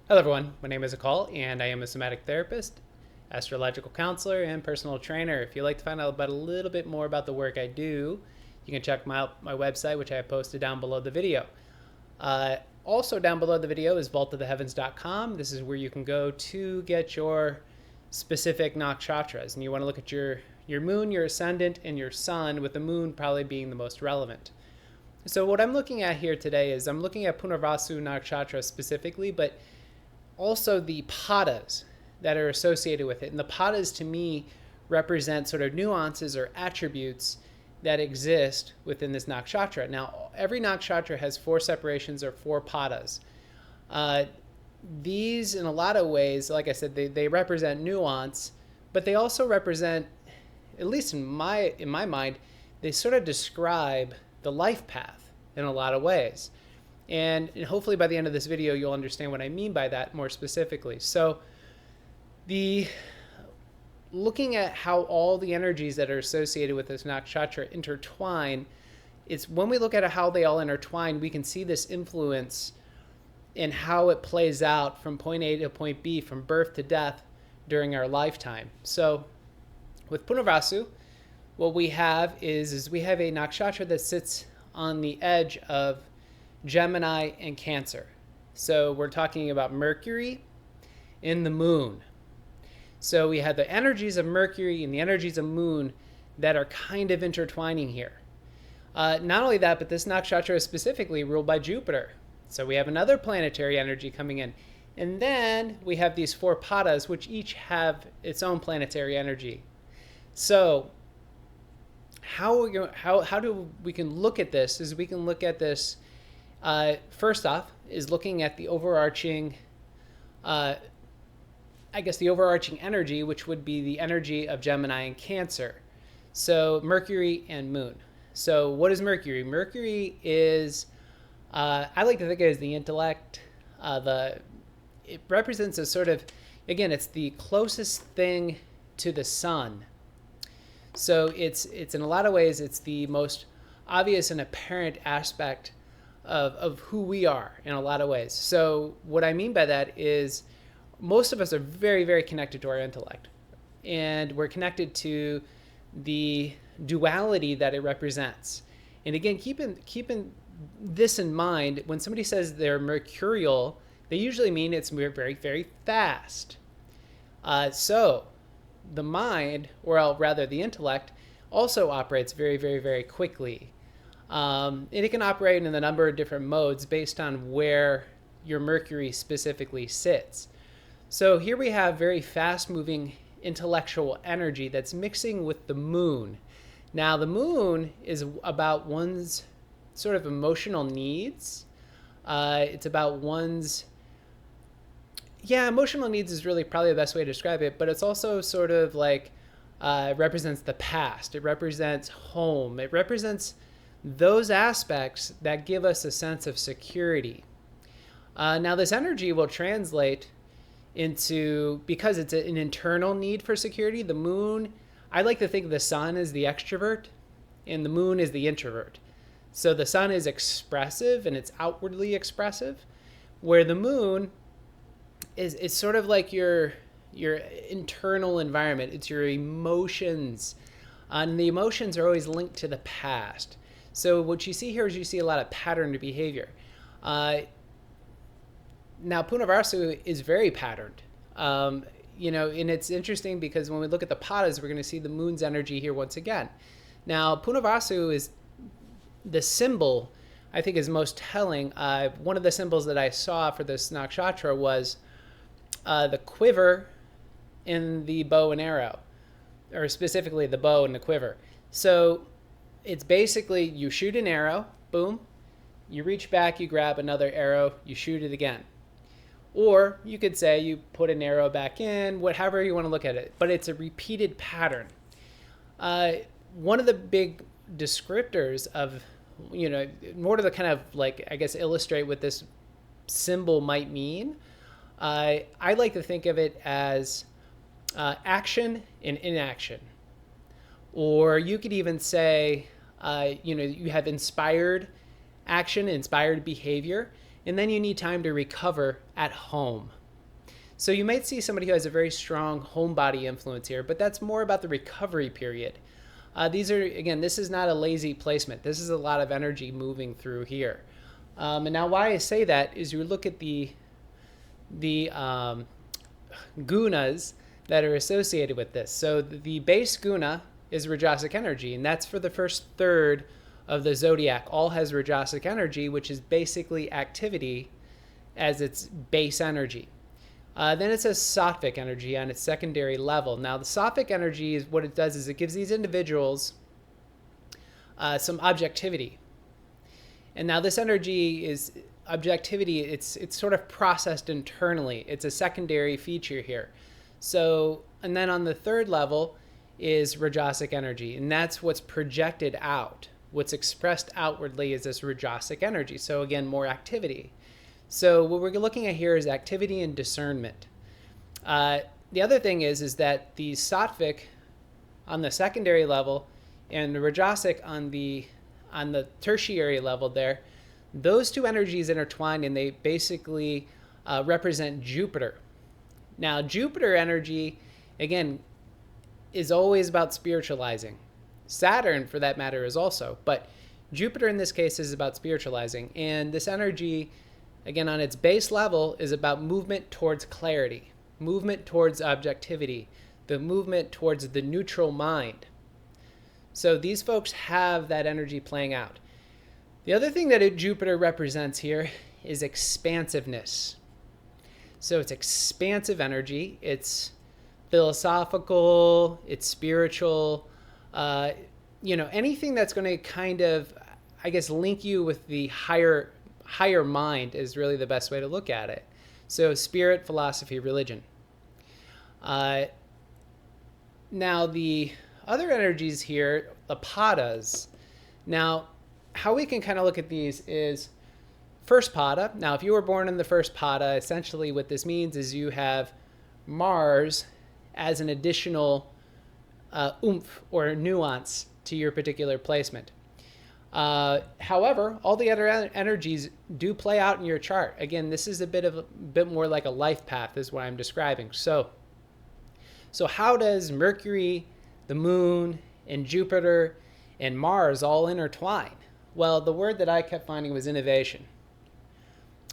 Hello everyone, my name is Akal and I am a somatic therapist, astrological counselor, and personal trainer. If you'd like to find out about a little bit more about the work I do, you can check my website, which I have posted down below the video. Also down below the video is vaultoftheheavens.com. This is where you can go to get your specific nakshatras, and you want to look at your moon, your ascendant, and your sun, with the moon probably being the most relevant. So what I'm looking at here today is I'm looking at Punarvasu Nakshatra specifically, but also the padas that are associated with it. And the padas to me represent sort of nuances or attributes that exist within this nakshatra. Now, every nakshatra has 4 separations or 4 padas. These, in a lot of ways, like I said, they represent nuance, but they also represent, at least in my mind, they sort of describe the life path in a lot of ways. And hopefully by the end of this video, you'll understand what I mean by that more specifically. So looking at how all the energies that are associated with this nakshatra intertwine, it's when we look at how they all intertwine, we can see this influence in how it plays out from point A to point B, from birth to death during our lifetime. So with Punarvasu, what we have is we have a nakshatra that sits on the edge of Gemini and Cancer. So we're talking about Mercury and the moon. So we have the energies of Mercury and the energies of moon that are kind of intertwining here. Not only that, but this nakshatra is specifically ruled by Jupiter. So we have another planetary energy coming in. And then we have these 4 padas, which each have its own planetary energy. So how do we can look at this is we can look at this first off is looking at the overarching the overarching energy, which would be the energy of Gemini and Cancer. So Mercury and moon. So what is Mercury? Mercury is, I like to think of it as the intellect. It represents a sort of, again, it's the closest thing to the sun. So it's in a lot of ways, it's the most obvious and apparent aspect of who we are in a lot of ways. So what I mean by that is most of us are very, very connected to our intellect. And we're connected to the duality that it represents. And again, keeping this in mind, when somebody says they're mercurial, they usually mean it's very, very fast. So the mind, or rather the intellect, also operates very, very, very quickly. And it can operate in a number of different modes based on where your Mercury specifically sits. So here we have very fast-moving intellectual energy that's mixing with the moon. Now, the moon is about one's sort of emotional needs. It's about one's... emotional needs is really probably the best way to describe it, but it's also sort of like it represents the past. It represents home. It represents those aspects that give us a sense of security. Now, this energy will translate into, because it's an internal need for security, the moon, I like to think of the sun as the extrovert and the moon is the introvert. So the sun is expressive and it's outwardly expressive, where the moon is sort of like your internal environment. It's your emotions. And the emotions are always linked to the past. So what you see here is you see a lot of patterned behavior. Now, Punarvasu is very patterned. And it's interesting because when we look at the padas, we're going to see the moon's energy here once again. Now, Punarvasu is the symbol, I think, is most telling. One of the symbols that I saw for this nakshatra was the quiver in the bow and arrow, or specifically the bow and the quiver. So it's basically you shoot an arrow, boom, you reach back, you grab another arrow, you shoot it again. Or you could say you put an arrow back in, whatever you want to look at it, but it's a repeated pattern. One of the big descriptors of, in order to kind of illustrate what this symbol might mean, I like to think of it as action and inaction. Or you could even say, you have inspired action, inspired behavior, and then you need time to recover at home. So you might see somebody who has a very strong home body influence here, but that's more about the recovery period. These are, again, this is not a lazy placement. This is a lot of energy moving through here. And now why I say that is you look at the gunas that are associated with this. So the base guna is Rajasic energy, and that's for the first third of the zodiac. All has Rajasic energy, which is basically activity as its base energy. Then it says Sattvic energy on its secondary level. Now, the Sattvic energy is what it does is it gives these individuals some objectivity. And now this energy is objectivity. It's sort of processed internally. It's a secondary feature here. So, and then on the third level is Rajasic energy, and that's what's projected out. What's expressed outwardly is this Rajasic energy. So again, more activity. So what we're looking at here is activity and discernment. The other thing is that the Sattvic on the secondary level and the Rajasic on the tertiary level there, those two energies intertwine, and they basically represent Jupiter. Now, Jupiter energy, again, is always about spiritualizing. Saturn, for that matter, is also. But Jupiter in this case is about spiritualizing. And this energy, again, on its base level, is about movement towards clarity, movement towards objectivity, the movement towards the neutral mind. So these folks have that energy playing out. The other thing that Jupiter represents here is expansiveness. So it's expansive energy. It's philosophical. It's spiritual. Anything that's going to kind of, I guess, link you with the higher mind is really the best way to look at it. So spirit, philosophy, religion. Now the other energies here, the padas. Now, how we can kind of look at these is first pada. Now, if you were born in the first pada, essentially what this means is you have Mars as an additional oomph or nuance to your particular placement. However, all the other energies do play out in your chart. Again, this is a bit more like a life path is what I'm describing. So how does Mercury, the Moon, and Jupiter and Mars all intertwine? Well, the word that I kept finding was innovation.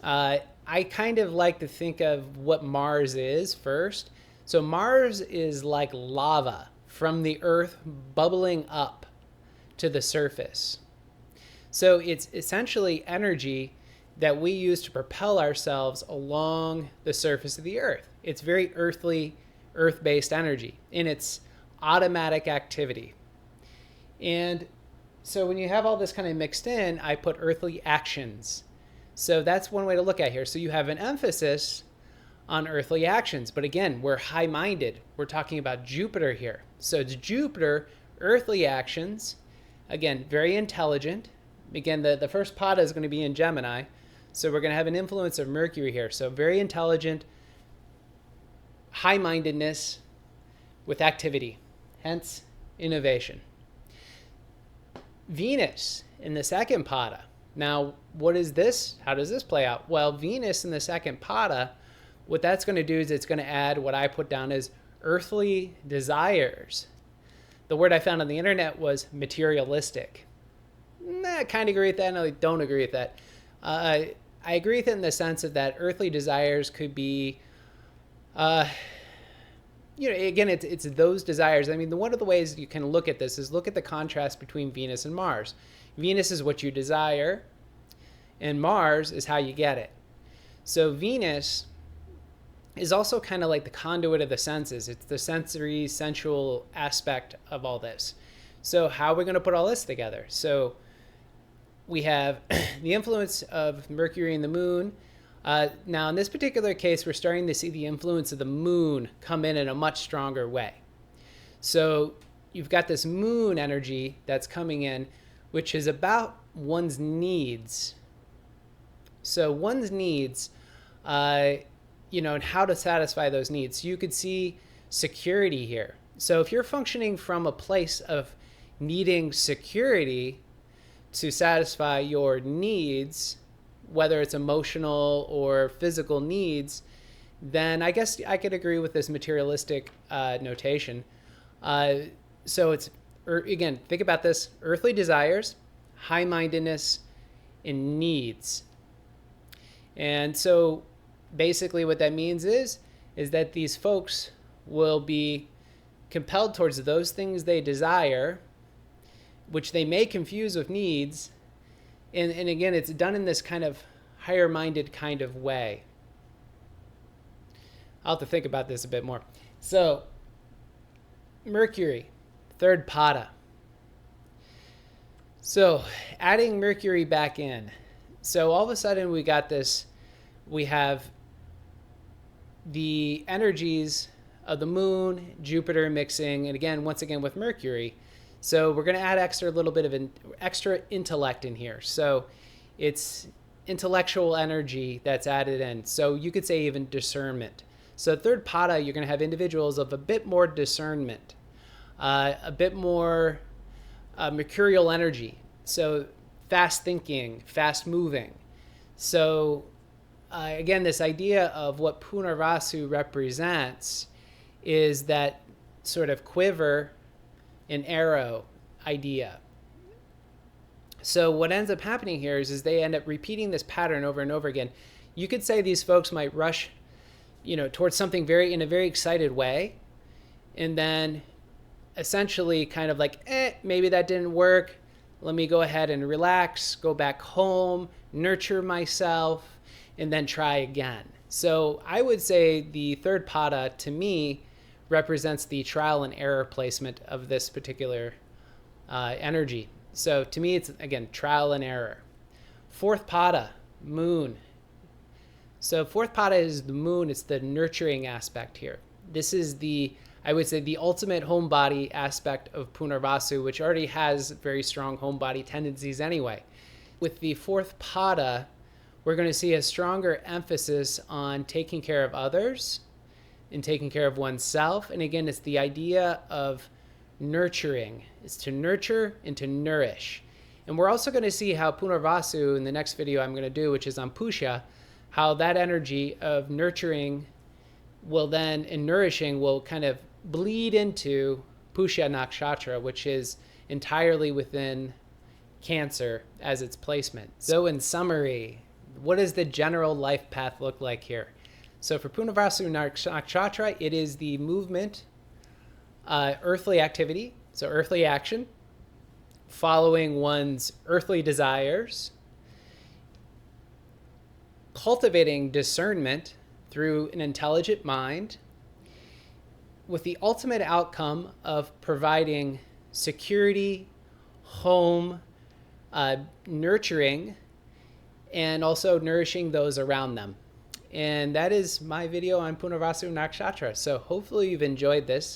I kind of like to think of what Mars is first. So Mars is like lava from the Earth bubbling up to the surface. So it's essentially energy that we use to propel ourselves along the surface of the Earth. It's very earthly, earth-based energy in its automatic activity. And so when you have all this kind of mixed in, I put earthly actions. So that's one way to look at here. So you have an emphasis on earthly actions. But again, we're high-minded. We're talking about Jupiter here. So it's Jupiter, earthly actions. Again, very intelligent. Again, the first pada is going to be in Gemini. So we're going to have an influence of Mercury here. So very intelligent, high-mindedness with activity. Hence, innovation. Venus in the second pada. Now, what is this? How does this play out? Well, Venus in the second pada, what that's going to do is it's going to add what I put down as earthly desires. The word I found on the internet was materialistic. I kind of agree with that, and I don't agree with that. I agree with it in the sense of that earthly desires could be, again, it's those desires. I mean, one of the ways you can look at this is look at the contrast between Venus and Mars. Venus is what you desire, and Mars is how you get it. So Venus is also kind of like the conduit of the senses. It's the sensory, sensual aspect of all this. So how are we going to put all this together? So we have the influence of Mercury and the Moon. Now, in this particular case, we're starting to see the influence of the Moon come in a much stronger way. So you've got this Moon energy that's coming in, which is about one's needs. So one's needs, and how to satisfy those needs. You could see security here. So if you're functioning from a place of needing security to satisfy your needs, whether it's emotional or physical needs, then I guess I could agree with this materialistic notation. So it's, again, think about this: earthly desires, high-mindedness, and needs. And so basically what that means is that these folks will be compelled towards those things they desire, which they may confuse with needs. And again, it's done in this kind of higher-minded kind of way. I'll have to think about this a bit more. So Mercury, third pada. So adding Mercury back in. So all of a sudden we got this, we have the energies of the moon, Jupiter mixing, and again, once again with Mercury. So we're going to add a little bit of extra intellect in here. So it's intellectual energy that's added in. So you could say even discernment. So third pada, you're going to have individuals of a bit more discernment, a bit more mercurial energy. So fast thinking, fast moving. So again, this idea of what Punarvasu represents is that sort of quiver and arrow idea. So what ends up happening here is they end up repeating this pattern over and over again. You could say these folks might rush, towards something in a very excited way, and then essentially kind of like, maybe that didn't work. Let me go ahead and relax, go back home, nurture myself, and then try again. So I would say the third pada, to me, represents the trial and error placement of this particular energy. So to me, it's, again, trial and error. Fourth pada, moon. So fourth pada is the moon. It's the nurturing aspect here. This is I would say, the ultimate homebody aspect of Punarvasu, which already has very strong homebody tendencies anyway. With the fourth pada, we're going to see a stronger emphasis on taking care of others and taking care of oneself. And again, it's the idea of nurturing. It's to nurture and to nourish. And we're also going to see how Punarvasu, in the next video I'm going to do, which is on Pusha, how that energy of nurturing will then, and nourishing, will kind of bleed into Pusha Nakshatra, which is entirely within Cancer as its placement. So in summary, what does the general life path look like here? So for Punarvasu Nakshatra, it is the movement, earthly activity, so earthly action, following one's earthly desires, cultivating discernment through an intelligent mind, with the ultimate outcome of providing security, home, nurturing, and also nourishing those around them. And that is my video on Punarvasu Nakshatra. So hopefully you've enjoyed this.